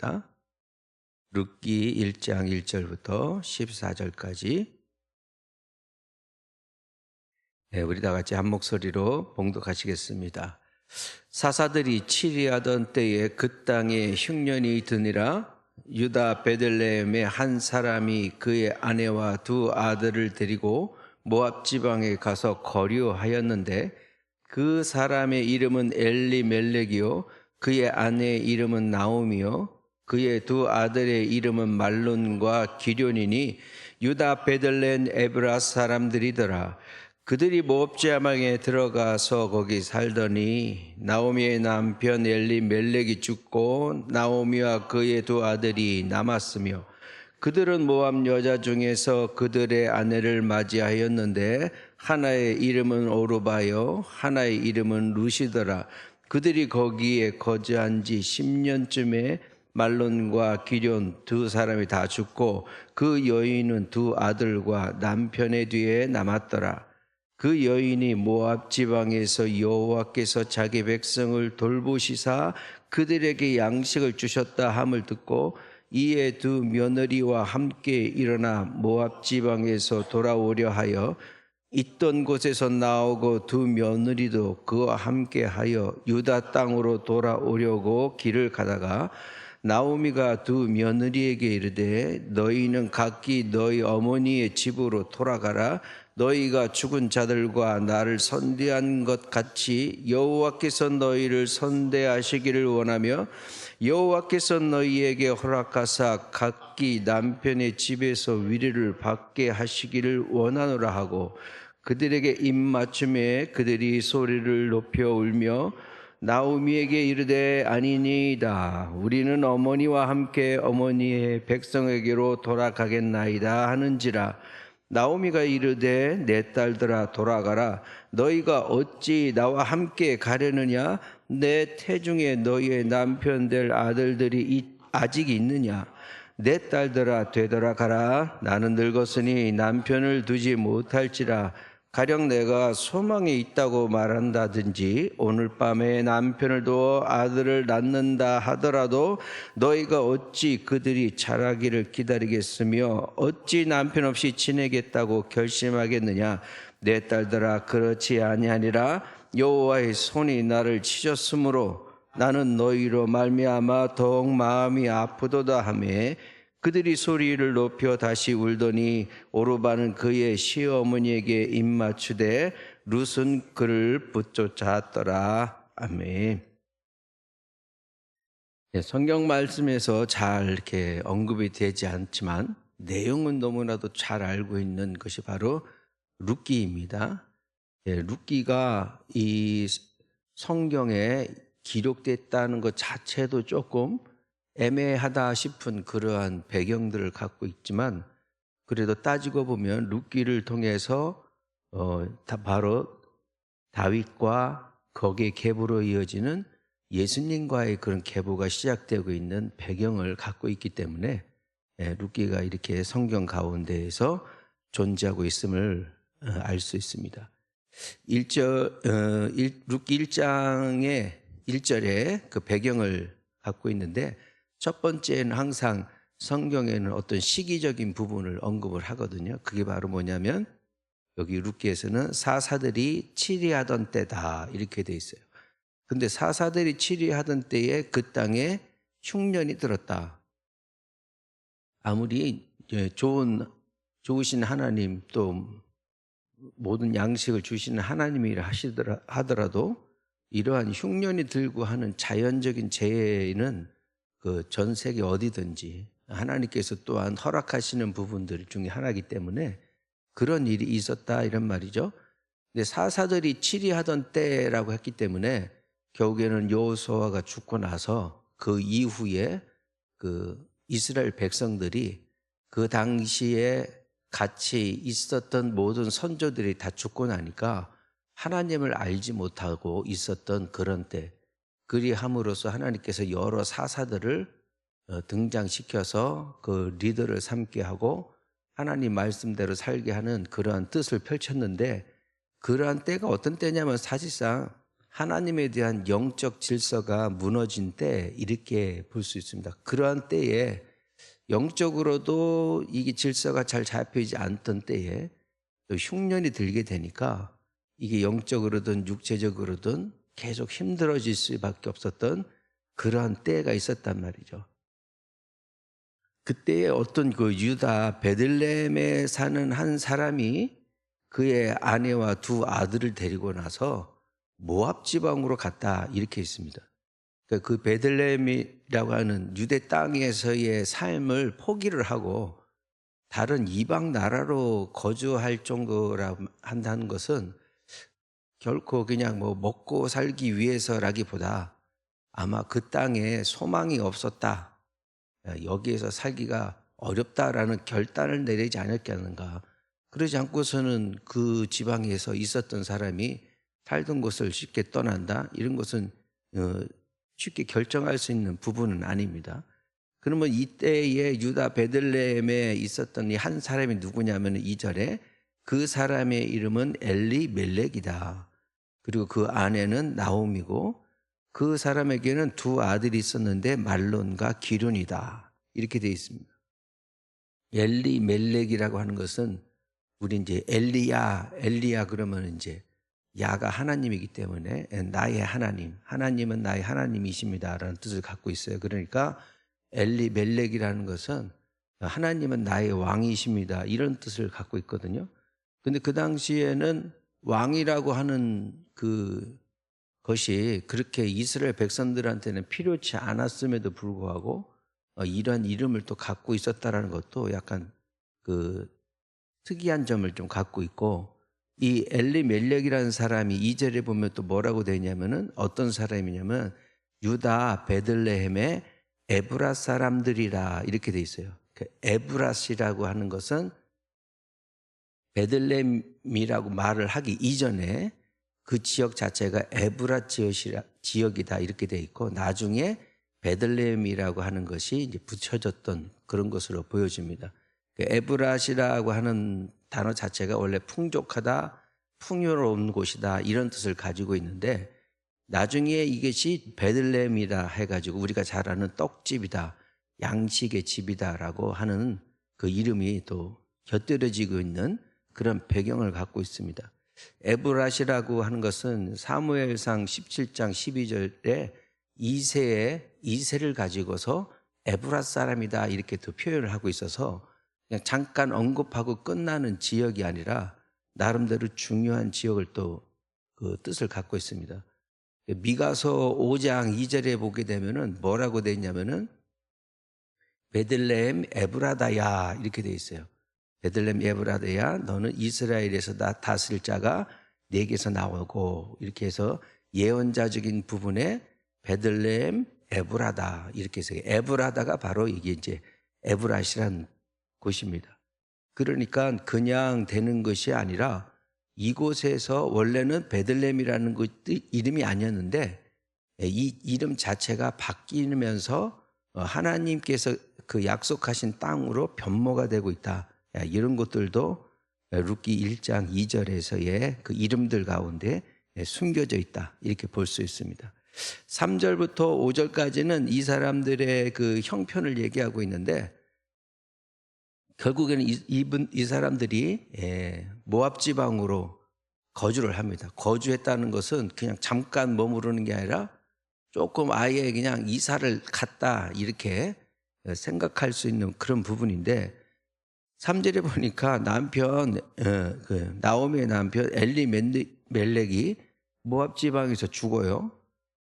말씀입니다. 룻기 1장 1절부터 14절까지 우리 다 같이 한 목소리로 봉독하시겠습니다. 사사들이 치리하던 때에 그 땅에 흉년이 드니라. 유다 베들레헴의 한 사람이 그의 아내와 두 아들을 데리고 모압 지방에 가서 거류하였는데 그 사람의 이름은 엘리멜렉이요 그의 아내의 이름은 나오미요 그의 두 아들의 이름은 말론과 기련이니 유다 베들레헴 에브라 사람들이더라. 그들이 모압 지방에 들어가서 거기 살더니 나오미의 남편 엘리멜렉이 죽고 나오미와 그의 두 아들이 남았으며 그들은 모압 여자 중에서 그들의 아내를 맞이하였는데 하나의 이름은 오르바요 하나의 이름은 루시더라. 그들이 거기에 거주한 지 10년쯤에 말론과 기련 두 사람이 다 죽고 그 여인은 두 아들과 남편의 뒤에 남았더라. 그 여인이 모압 지방에서 여호와께서 자기 백성을 돌보시사 그들에게 양식을 주셨다 함을 듣고 이에 두 며느리와 함께 일어나 모압 지방에서 돌아오려 하여 있던 곳에서 나오고 두 며느리도 그와 함께 하여 유다 땅으로 돌아오려고 길을 가다가 나오미가 두 며느리에게 이르되 너희는 각기 너희 어머니의 집으로 돌아가라. 너희가 죽은 자들과 나를 선대한 것 같이 여호와께서 너희를 선대하시기를 원하며 여호와께서 너희에게 허락하사 각기 남편의 집에서 위로를 받게 하시기를 원하노라 하고 그들에게 입맞춤에 그들이 소리를 높여 울며 나오미에게 이르되 아니니이다. 우리는 어머니와 함께 어머니의 백성에게로 돌아가겠나이다 하는지라. 나오미가 이르되 내 딸들아 돌아가라. 너희가 어찌 나와 함께 가려느냐? 내 태중에 너희의 남편 될 아들들이 아직 있느냐? 내 딸들아 되돌아가라. 나는 늙었으니 남편을 두지 못할지라. 가령 내가 소망이 있다고 말한다든지 오늘 밤에 남편을 두어 아들을 낳는다 하더라도 너희가 어찌 그들이 자라기를 기다리겠으며 어찌 남편 없이 지내겠다고 결심하겠느냐. 내 딸들아 그렇지 아니하니라. 여호와의 손이 나를 치셨으므로 나는 너희로 말미암아 더욱 마음이 아프도다 하매 그들이 소리를 높여 다시 울더니 오르바는 그의 시어머니에게 입맞추되 룻은 그를 붙쫓았더라. 아멘. 성경 말씀에서 잘 이렇게 언급이 되지 않지만 내용은 너무나도 잘 알고 있는 것이 바로 룻기입니다. 룻기가 이 성경에 기록됐다는 것 자체도 조금 애매하다 싶은 그러한 배경들을 갖고 있지만 그래도 따지고 보면 룻기를 통해서 바로 다윗과 거기에 계보로 이어지는 예수님과의 그런 계보가 시작되고 있는 배경을 갖고 있기 때문에 룻기가 이렇게 성경 가운데에서 존재하고 있음을 알 수 있습니다. 룻기 1장의 1절에 그 배경을 갖고 있는데 첫 번째는 항상 성경에는 어떤 시기적인 부분을 언급을 하거든요. 그게 바로 뭐냐면 여기 룻기에서는 사사들이 치리하던 때다 이렇게 돼 있어요. 근데 사사들이 치리하던 때에 그 땅에 흉년이 들었다. 아무리 좋으신 하나님 또 모든 양식을 주시는 하나님이라 하더라도 이러한 흉년이 들고 하는 자연적인 재해는 그 전 세계 어디든지 하나님께서 또한 허락하시는 부분들 중에 하나이기 때문에 그런 일이 있었다 이런 말이죠. 근데 사사들이 치리하던 때라고 했기 때문에 결국에는 여호수아가 죽고 나서 그 이후에 그 이스라엘 백성들이 그 당시에 같이 있었던 모든 선조들이 다 죽고 나니까 하나님을 알지 못하고 있었던 그런 때 그리함으로써 하나님께서 여러 사사들을 등장시켜서 그 리더를 삼게 하고 하나님 말씀대로 살게 하는 그러한 뜻을 펼쳤는데 그러한 때가 어떤 때냐면 사실상 하나님에 대한 영적 질서가 무너진 때 이렇게 볼 수 있습니다. 그러한 때에 영적으로도 이게 질서가 잘 잡히지 않던 때에 또 흉년이 들게 되니까 이게 영적으로든 육체적으로든 계속 힘들어질 수밖에 없었던 그러한 때가 있었단 말이죠. 그때에 어떤 그 유다 베들레헴에 사는 한 사람이 그의 아내와 두 아들을 데리고 나서 모압 지방으로 갔다 이렇게 있습니다. 그러니까 그 베들레헴이라고 하는 유대 땅에서의 삶을 포기를 하고 다른 이방 나라로 거주할 정도라 한다는 것은 결코 그냥 뭐 먹고 살기 위해서라기보다 아마 그 땅에 소망이 없었다. 여기에서 살기가 어렵다라는 결단을 내리지 않았겠는가. 그러지 않고서는 그 지방에서 있었던 사람이 살던 곳을 쉽게 떠난다. 이런 것은 쉽게 결정할 수 있는 부분은 아닙니다. 그러면 이때에 유다 베들레헴에 있었던 이 한 사람이 누구냐면 2절에 그 사람의 이름은 엘리멜렉이다. 그리고 그 아내는 나옴이고 그 사람에게는 두 아들이 있었는데 말론과 기륜이다. 이렇게 되어 있습니다. 엘리멜렉이라고 하는 것은 우리 이제 엘리야 그러면 이제 야가 하나님이기 때문에 나의 하나님, 하나님은 나의 하나님이십니다라는 뜻을 갖고 있어요. 그러니까 엘리멜렉이라는 것은 하나님은 나의 왕이십니다. 이런 뜻을 갖고 있거든요. 근데 그 당시에는 왕이라고 하는 그 것이 그렇게 이스라엘 백성들한테는 필요치 않았음에도 불구하고 이러한 이름을 또 갖고 있었다라는 것도 약간 그 특이한 점을 좀 갖고 있고, 이 엘리멜렉이라는 사람이 2절에 보면 또 뭐라고 되냐면은 어떤 사람이냐면 유다 베들레헴의 에브라 사람들이라 이렇게 돼 있어요. 그 에브라시라고 하는 것은 베들레헴이라고 말을 하기 이전에 그 지역 자체가 에브라 지역이다 이렇게 돼 있고 나중에 베들레헴이라고 하는 것이 이제 붙여졌던 그런 것으로 보여집니다. 그 에브라시라고 하는 단어 자체가 원래 풍족하다, 풍요로운 곳이다 이런 뜻을 가지고 있는데 나중에 이것이 베들레헴이라 해가지고 우리가 잘 아는 떡집이다, 양식의 집이다라고 하는 그 이름이 또 곁들여지고 있는 그런 배경을 갖고 있습니다. 에브라시라고 하는 것은 사무엘상 17장 12절에 이세를 가지고서 에브라 사람이다 이렇게 또 표현을 하고 있어서 그냥 잠깐 언급하고 끝나는 지역이 아니라 나름대로 중요한 지역을 또 그 뜻을 갖고 있습니다. 미가서 5장 2절에 보게 되면은 뭐라고 되어 있냐면은 베들레헴 에브라다야 이렇게 되어 있어요. 베들레헴 에브라다야 너는 이스라엘에서 다스릴 자가 네게서 나오고 이렇게 해서 예언자적인 부분에 베들레헴 에브라다 이렇게 해서 에브라다가 바로 이게 이제 에브라시란 곳입니다. 그러니까 그냥 되는 것이 아니라 이곳에서 원래는 베들레헴이라는 것 이름이 아니었는데 이 이름 자체가 바뀌면서 하나님께서 그 약속하신 땅으로 변모가 되고 있다. 이런 것들도 룻기 1장 2절에서의 그 이름들 가운데 숨겨져 있다. 이렇게 볼 수 있습니다. 3절부터 5절까지는 이 사람들의 그 형편을 얘기하고 있는데 결국에는 이 사람들이 모압 지방으로 거주를 합니다. 거주했다는 것은 그냥 잠깐 머무르는 게 아니라 조금 아예 그냥 이사를 갔다 이렇게 생각할 수 있는 그런 부분인데 3절에 보니까 남편 나오미의 남편 엘리멜렉이 모압 지방에서 죽어요.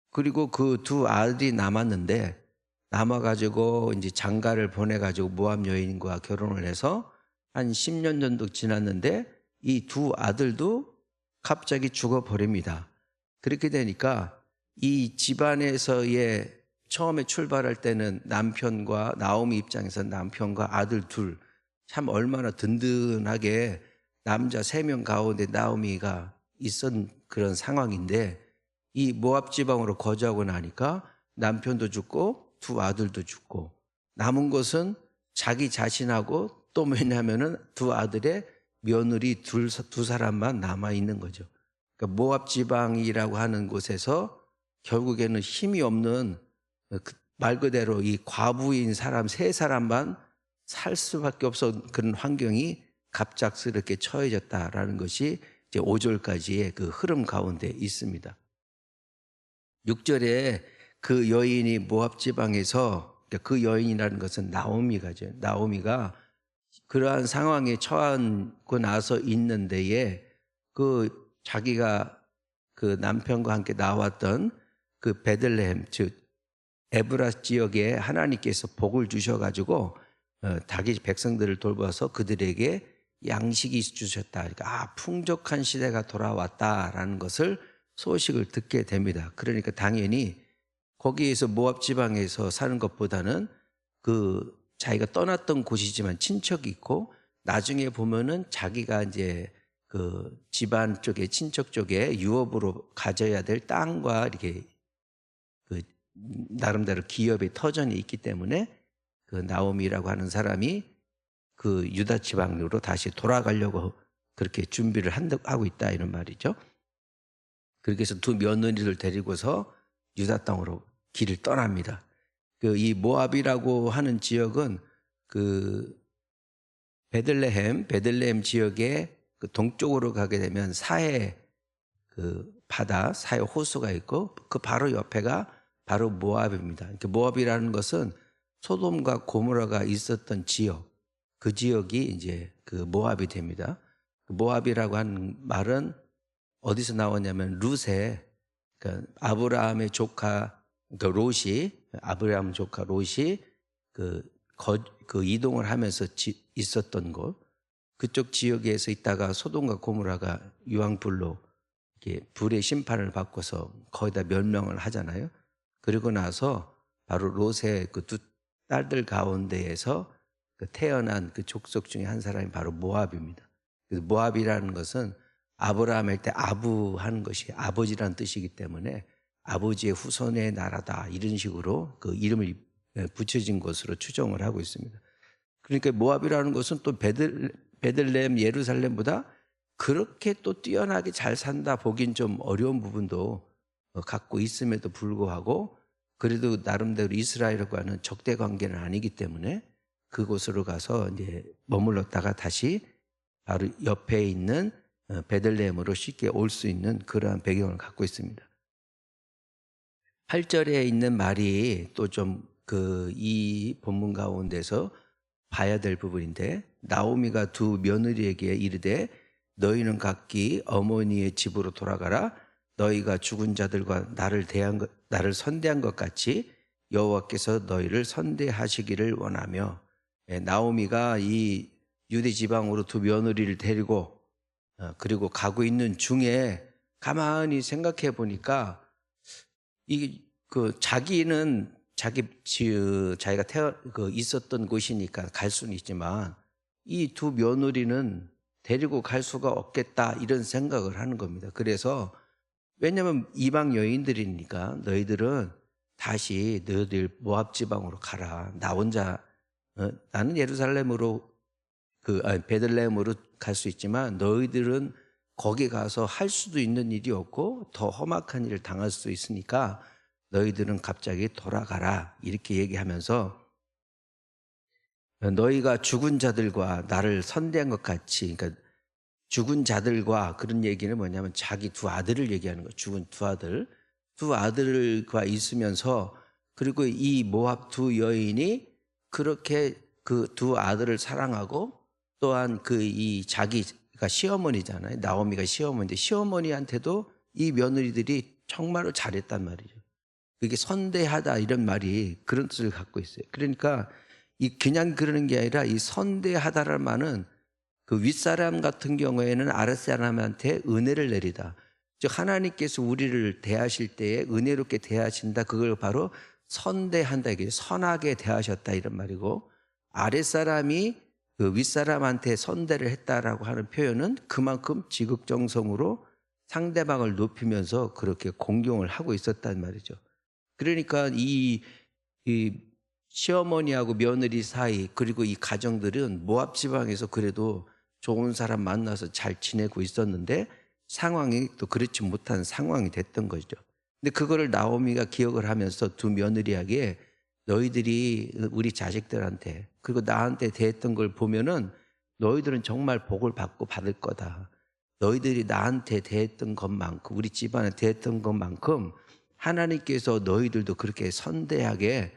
그리고 그 두 아들이 남았는데 남아가지고 이제 장가를 보내가지고 모압 여인과 결혼을 해서 한 10년 정도 지났는데 이 두 아들도 갑자기 죽어버립니다. 그렇게 되니까 이 집안에서의 처음에 출발할 때는 남편과 나오미 입장에서 남편과 아들 둘 참 얼마나 든든하게 남자 3명 가운데 나오미가 있었던 그런 상황인데 이 모압 지방으로 거주하고 나니까 남편도 죽고 두 아들도 죽고 남은 것은 자기 자신하고 또 뭐냐면은 두 아들의 며느리 두 사람만 남아 있는 거죠. 그러니까 모압 지방이라고 하는 곳에서 결국에는 힘이 없는 말 그대로 이 과부인 사람 세 사람만 살 수밖에 없어 그런 환경이 갑작스럽게 처해졌다라는 것이 이제 5절까지의 그 흐름 가운데 있습니다. 6절에 그 여인이 모압 지방에서, 그 여인이라는 것은 나오미가죠. 나오미가 그러한 상황에 처하고 나서 있는 데에 그 자기가 그 남편과 함께 나왔던 그 베들레헴, 즉 에브라 지역에 하나님께서 복을 주셔가지고 자기 백성들을 돌봐서 그들에게 양식이 주셨다. 그러니까 풍족한 시대가 돌아왔다라는 것을 소식을 듣게 됩니다. 그러니까 당연히 거기에서 모압 지방에서 사는 것보다는 그 자기가 떠났던 곳이지만 친척이 있고 나중에 보면은 자기가 이제 그 집안 쪽에 친척 쪽에 유업으로 가져야 될 땅과 이렇게 그 나름대로 기업의 터전이 있기 때문에 그 나오미라고 하는 사람이 그 유다 지방으로 다시 돌아가려고 그렇게 준비를 하고 있다 이런 말이죠. 그렇게 해서 두 며느리를 데리고서 유다 땅으로 길을 떠납니다. 그 이 모압이라고 하는 지역은 그 베들레헴 지역의 그 동쪽으로 가게 되면 사해 그 바다, 사해 호수가 있고 그 바로 옆에가 바로 모압입니다. 그러니까 모압이라는 것은 소돔과 고모라가 있었던 지역, 그 지역이 이제 그 모압이 됩니다. 모압이라고 하는 말은 어디서 나오냐면 룻의, 그러니까 아브라함의 조카 아브라함 조카 롯이 그 이동을 하면서 있었던 곳, 그쪽 지역에서 있다가 소돔과 고모라가 유황불로 이렇게 불의 심판을 받고서 거의 다 멸망을 하잖아요. 그리고 나서 바로 롯의 그 두 딸들 가운데에서 그 태어난 그 족속 중에 한 사람이 바로 모압입니다. 그래서 모압이라는 것은 아브라함일 때 아부 하는 것이 아버지라는 뜻이기 때문에 아버지의 후손의 나라다 이런 식으로 그 이름을 붙여진 것으로 추정을 하고 있습니다. 그러니까 모압이라는 것은 또 베들레헴 예루살렘보다 그렇게 또 뛰어나게 잘 산다 보긴 좀 어려운 부분도 갖고 있음에도 불구하고 그래도 나름대로 이스라엘과 하는 적대 관계는 아니기 때문에 그곳으로 가서 이제 머물렀다가 다시 바로 옆에 있는 베들레헴으로 쉽게 올 수 있는 그러한 배경을 갖고 있습니다. 8절에 있는 말이 또 좀 이 본문 가운데서 봐야 될 부분인데, 나오미가 두 며느리에게 이르되 너희는 각기 어머니의 집으로 돌아가라. 너희가 죽은 자들과 나를 선대한 것 같이 여호와께서 너희를 선대하시기를 원하며. 나오미가 이 유대 지방으로 두 며느리를 데리고 그리고 가고 있는 중에 가만히 생각해 보니까 자기가 있었던 곳이니까 갈 수는 있지만 이 두 며느리는 데리고 갈 수가 없겠다 이런 생각을 하는 겁니다. 그래서 왜냐하면 이방 여인들이니까 너희들은 다시 너희들 모압 지방으로 가라. 나 혼자 나는 예루살렘으로 베들레헴으로 갈 수 있지만 너희들은 거기 가서 할 수도 있는 일이 없고 더 험악한 일을 당할 수 있으니까 너희들은 갑자기 돌아가라 이렇게 얘기하면서 너희가 죽은 자들과 나를 선대한 것 같이, 그러니까 죽은 자들과 그런 얘기는 뭐냐면 자기 두 아들을 얘기하는 거예요. 죽은 두 아들과 있으면서 그리고 이 모압 두 여인이 그렇게 그 두 아들을 사랑하고 또한 자기가 시어머니잖아요. 나오미가 시어머니인데 시어머니한테도 이 며느리들이 정말로 잘했단 말이죠. 그게 선대하다 이런 말이 그런 뜻을 갖고 있어요. 그러니까 그냥 그러는 게 아니라 이 선대하다라는 말은 그 윗사람 같은 경우에는 아랫사람한테 은혜를 내리다. 즉 하나님께서 우리를 대하실 때에 은혜롭게 대하신다. 그걸 바로 선대한다. 이게 선하게 대하셨다 이런 말이고, 아랫사람이 그 윗사람한테 선대를 했다라고 하는 표현은 그만큼 지극정성으로 상대방을 높이면서 그렇게 공경을 하고 있었단 말이죠. 그러니까 이 시어머니하고 며느리 사이 그리고 이 가정들은 모압 지방에서 그래도 좋은 사람 만나서 잘 지내고 있었는데 상황이 또 그렇지 못한 상황이 됐던 거죠. 근데 그거를 나오미가 기억을 하면서 두 며느리에게 너희들이 우리 자식들한테 그리고 나한테 대했던 걸 보면은 너희들은 정말 복을 받고 받을 거다. 너희들이 나한테 대했던 것만큼 우리 집안에 대했던 것만큼 하나님께서 너희들도 그렇게 선대하게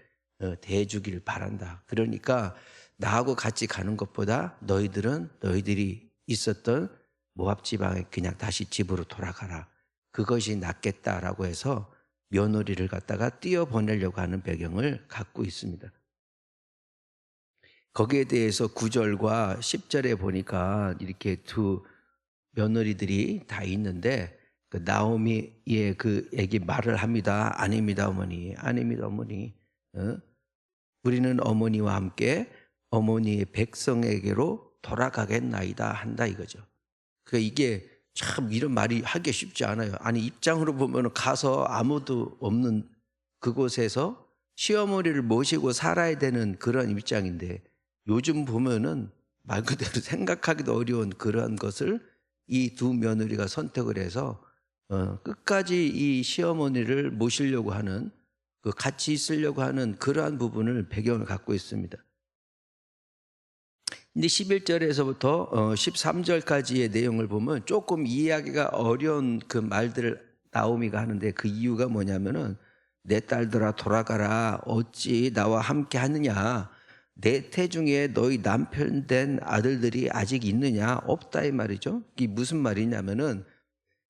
대해주길 바란다. 그러니까 나하고 같이 가는 것보다 너희들은 너희들이 있었던 모압 지방에 그냥 다시 집으로 돌아가라. 그것이 낫겠다라고 해서 며느리를 갖다가 띄어보내려고 하는 배경을 갖고 있습니다. 거기에 대해서 9절과 10절에 보니까 이렇게 두 며느리들이 다 있는데 그 나오미의 그 애기 말을 합니다. 아닙니다 어머니, 아닙니다 어머니. 우리는 어머니와 함께 어머니의 백성에게로 돌아가겠나이다 한다 이거죠. 그러니까 이게 참 이런 말이 하기 쉽지 않아요. 아니 입장으로 보면 가서 아무도 없는 그곳에서 시어머니를 모시고 살아야 되는 그런 입장인데 요즘 보면은 말 그대로 생각하기도 어려운 그런 것을 이 두 며느리가 선택을 해서 끝까지 이 시어머니를 모시려고 하는 그 같이 있으려고 하는 그러한 부분을 배경을 갖고 있습니다. 근데 11절에서부터 13절까지의 내용을 보면 조금 이해하기가 어려운 그 말들을 나오미가 하는데 그 이유가 뭐냐면은 내 딸들아 돌아가라 어찌 나와 함께 하느냐 내 태중에 너희 남편 된 아들들이 아직 있느냐 없다 이 말이죠. 이게 무슨 말이냐면은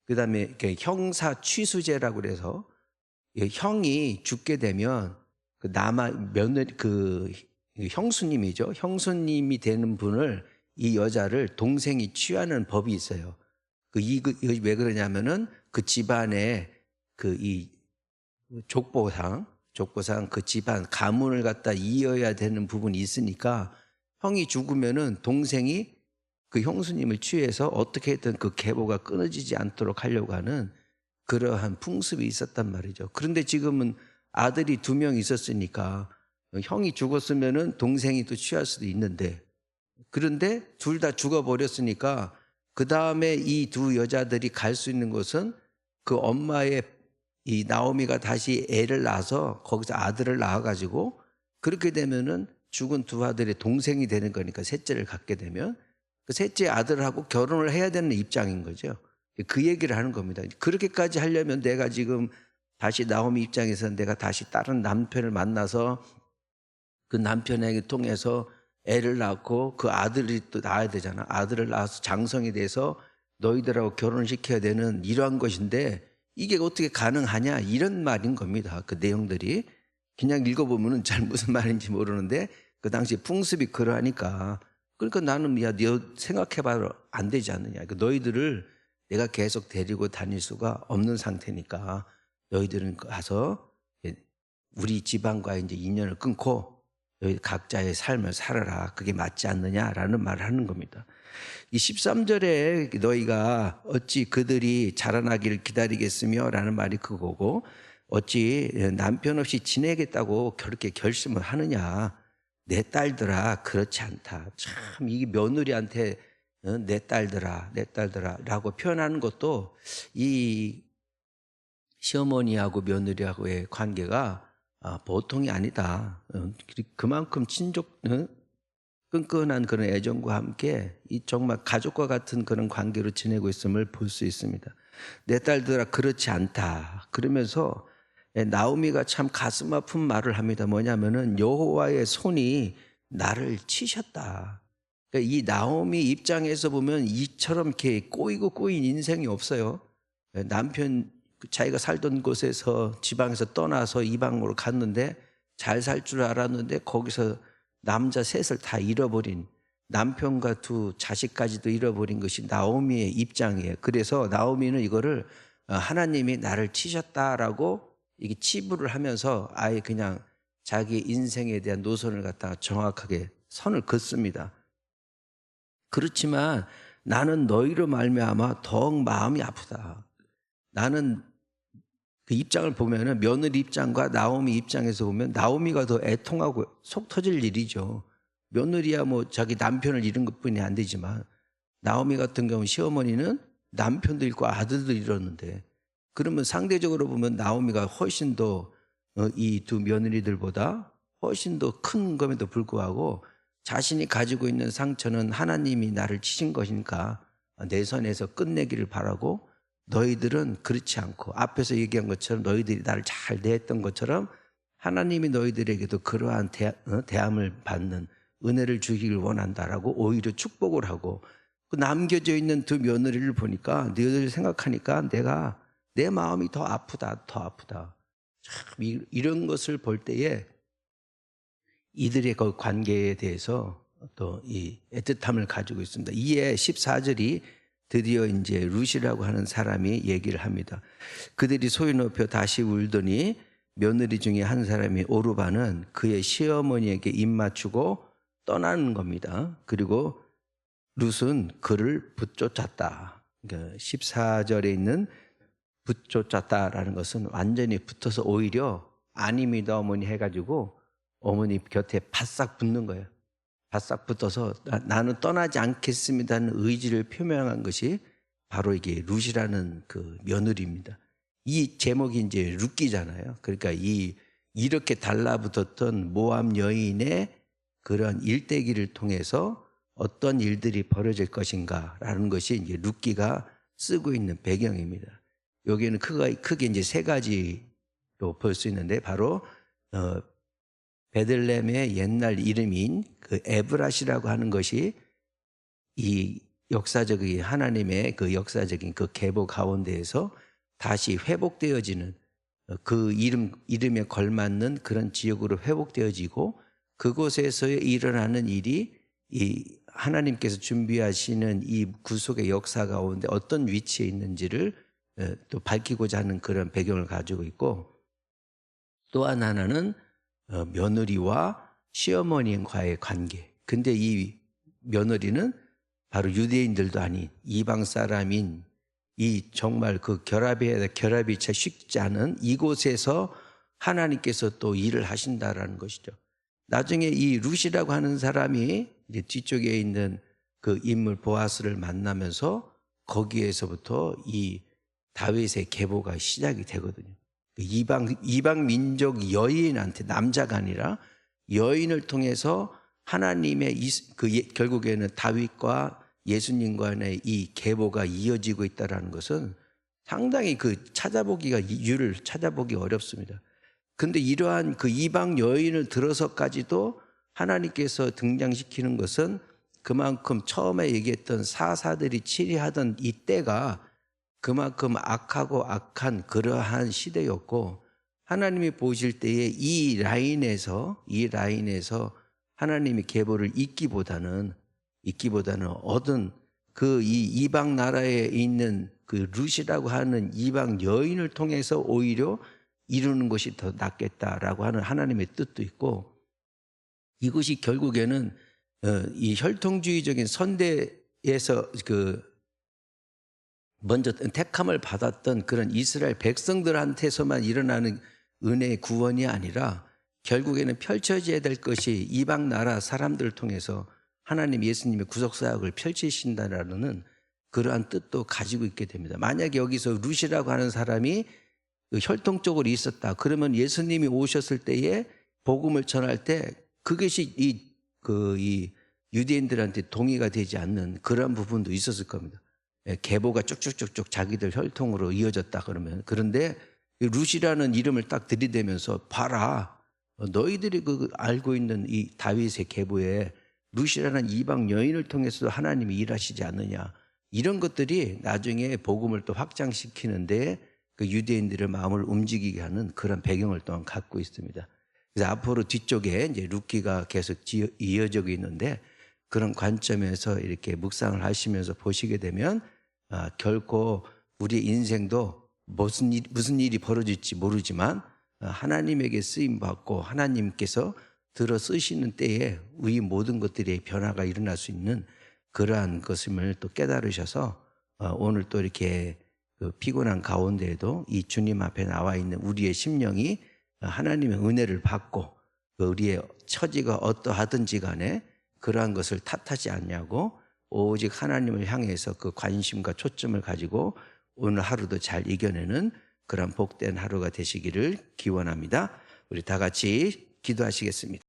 그 다음에 형사 취수제라고 그래서 형이 죽게 되면 그 며느리 그 형수님이죠. 형수님이 되는 분을 이 여자를 동생이 취하는 법이 있어요. 왜 그러냐면은 그 집안에 이 족보상 그 집안 가문을 갖다 이어야 되는 부분이 있으니까 형이 죽으면은 동생이 그 형수님을 취해서 어떻게든 그 계보가 끊어지지 않도록 하려고 하는 그러한 풍습이 있었단 말이죠. 그런데 지금은 아들이 2명 있었으니까 형이 죽었으면은 동생이 또 취할 수도 있는데 그런데 둘 다 죽어버렸으니까 그 다음에 이 두 여자들이 갈 수 있는 곳은 그 엄마의 이 나오미가 다시 애를 낳아서 거기서 아들을 낳아가지고 그렇게 되면은 죽은 두 아들의 동생이 되는 거니까 셋째를 갖게 되면 그 셋째 아들하고 결혼을 해야 되는 입장인 거죠. 그 얘기를 하는 겁니다. 그렇게까지 하려면 내가 지금 다시 나오미 입장에서 내가 다시 다른 남편을 만나서 그 남편에게 통해서 애를 낳고 그 아들이 또 낳아야 되잖아. 아들을 낳아서 장성이 돼서 너희들하고 결혼을 시켜야 되는 이러한 것인데 이게 어떻게 가능하냐 이런 말인 겁니다. 그 내용들이 그냥 읽어보면 잘 무슨 말인지 모르는데 그 당시 풍습이 그러하니까 그러니까 나는 너 생각해봐도 안 되지 않느냐. 너희들을 내가 계속 데리고 다닐 수가 없는 상태니까 너희들은 가서 우리 집안과 이제 인연을 끊고 너희 각자의 삶을 살아라. 그게 맞지 않느냐라는 말을 하는 겁니다. 이 13절에 너희가 어찌 그들이 자라나기를 기다리겠으며 라는 말이 그거고 어찌 남편 없이 지내겠다고 그렇게 결심을 하느냐. 내 딸들아 그렇지 않다. 참 이게 며느리한테 내 딸들아 라고 표현하는 것도 이 시어머니하고 며느리하고의 관계가 보통이 아니다. 그만큼 끈끈한 그런 애정과 함께 이 정말 가족과 같은 그런 관계로 지내고 있음을 볼 수 있습니다. 내 딸들아 그렇지 않다. 그러면서 나오미가 참 가슴 아픈 말을 합니다. 뭐냐면은 여호와의 손이 나를 치셨다. 그러니까 이 나오미 입장에서 보면 이처럼 이렇게 꼬인 인생이 없어요. 남편 자기가 살던 곳에서 지방에서 떠나서 이방으로 갔는데 잘 살 줄 알았는데 거기서 남자 셋을 다 잃어버린 남편과 두 자식까지도 잃어버린 것이 나오미의 입장이에요. 그래서 나오미는 이거를 하나님이 나를 치셨다라고 이게 치부를 하면서 아예 그냥 자기 인생에 대한 노선을 갖다가 정확하게 선을 긋습니다. 그렇지만 나는 너희로 말미암아 더욱 마음이 아프다. 나는 그 입장을 보면은 며느리 입장과 나오미 입장에서 보면 나오미가 더 애통하고 속 터질 일이죠. 며느리야 뭐 자기 남편을 잃은 것뿐이 안 되지만 나오미 같은 경우 시어머니는 남편도 잃고 아들도 잃었는데, 그러면 상대적으로 보면 나오미가 훨씬 더 이 두 며느리들보다 훨씬 더 큰 것에도 불구하고 자신이 가지고 있는 상처는 하나님이 나를 치신 것이니까 내 선에서 끝내기를 바라고, 너희들은 그렇지 않고 앞에서 얘기한 것처럼 너희들이 나를 잘 대했던 것처럼 하나님이 너희들에게도 그러한 대함을 받는 은혜를 주기를 원한다라고 오히려 축복을 하고, 그 남겨져 있는 두 며느리를 보니까, 너희들 생각하니까 내 마음이 더 아프다, 더 아프다. 참 이런 것을 볼 때에 이들의 그 관계에 대해서 또 이 애틋함을 가지고 있습니다. 이에 14절이 드디어 이제 룻이라고 하는 사람이 얘기를 합니다. 그들이 소리 높여 다시 울더니 며느리 중에 한 사람이 오르바는 그의 시어머니에게 입 맞추고 떠나는 겁니다. 그리고 룻은 그를 붙쫓았다. 그러니까 14절에 있는 붙쫓았다라는 것은 완전히 붙어서 오히려 아닙니다 어머니 해가지고 어머니 곁에 바싹 붙는 거예요. 바싹 붙어서 나는 떠나지 않겠습니다는 의지를 표명한 것이 바로 이게 룻이라는 그 며느리입니다. 이 제목이 이제 룻기잖아요. 그러니까 이렇게 달라붙었던 모압 여인의 그런 일대기를 통해서 어떤 일들이 벌어질 것인가라는 것이 이제 룻기가 쓰고 있는 배경입니다. 여기는 크게 이제 세 가지로 볼 수 있는데, 바로 베들레헴의 옛날 이름인 그 에브라시라고 하는 것이 이 역사적인 하나님의 그 역사적인 그 계보 가운데에서 다시 회복되어지는 그 이름에 걸맞는 그런 지역으로 회복되어지고, 그곳에서 일어나는 일이 이 하나님께서 준비하시는 이 구속의 역사 가운데 어떤 위치에 있는지를 또 밝히고자 하는 그런 배경을 가지고 있고, 또 하나는 며느리와 시어머니과의 관계. 근데 이 며느리는 바로 유대인들도 아닌 이방 사람인, 이 정말 그 결합이 참 쉽지 않은 이곳에서 하나님께서 또 일을 하신다라는 것이죠. 나중에 이 룻이라고 하는 사람이 이제 뒤쪽에 있는 그 인물 보아스를 만나면서 거기에서부터 이 다윗의 계보가 시작이 되거든요. 이방 민족 여인한테, 남자가 아니라 여인을 통해서 하나님의 결국에는 다윗과 예수님 간의 이 계보가 이어지고 있다는 것은 상당히 이유를 찾아보기 어렵습니다. 근데 이러한 그 이방 여인을 들어서까지도 하나님께서 등장시키는 것은 그만큼 처음에 얘기했던 사사들이 치리하던 이 때가 그만큼 악하고 악한 그러한 시대였고, 하나님이 보실 때에 이 라인에서 하나님이 계보를 잇기보다는 얻은 그 이 이방 나라에 있는 그 룻이라고 하는 이방 여인을 통해서 오히려 이루는 것이 더 낫겠다라고 하는 하나님의 뜻도 있고, 이것이 결국에는 이 혈통주의적인 선대에서 먼저 택함을 받았던 그런 이스라엘 백성들한테서만 일어나는 은혜의 구원이 아니라 결국에는 펼쳐져야 될 것이 이방 나라 사람들을 통해서 하나님 예수님의 구속사역을 펼치신다라는 그러한 뜻도 가지고 있게 됩니다. 만약에 여기서 룻이라고 하는 사람이 혈통적으로 있었다, 그러면 예수님이 오셨을 때에 복음을 전할 때 그것이 이 유대인들한테 동의가 되지 않는 그런 부분도 있었을 겁니다. 계보가 쭉쭉쭉쭉 자기들 혈통으로 이어졌다 그러면. 그런데 룻이라는 이름을 딱 들이대면서, 봐라, 너희들이 알고 있는 이 다윗의 계보에 룻이라는 이방 여인을 통해서도 하나님이 일하시지 않느냐, 이런 것들이 나중에 복음을 또 확장시키는데 그 유대인들의 마음을 움직이게 하는 그런 배경을 또한 갖고 있습니다. 그래서 앞으로 뒤쪽에 이제 룻기가 계속 이어지고 있는데, 그런 관점에서 이렇게 묵상을 하시면서 보시게 되면 결코 우리 인생도 무슨 일이 벌어질지 모르지만 하나님에게 쓰임받고 하나님께서 들어 쓰시는 때에 이 모든 것들의 변화가 일어날 수 있는 그러한 것임을 또 깨달으셔서 오늘 또 이렇게 피곤한 가운데에도 이 주님 앞에 나와 있는 우리의 심령이 하나님의 은혜를 받고 우리의 처지가 어떠하든지 간에 그러한 것을 탓하지 않냐고, 오직 하나님을 향해서 그 관심과 초점을 가지고 오늘 하루도 잘 이겨내는 그런 복된 하루가 되시기를 기원합니다. 우리 다 같이 기도하시겠습니다.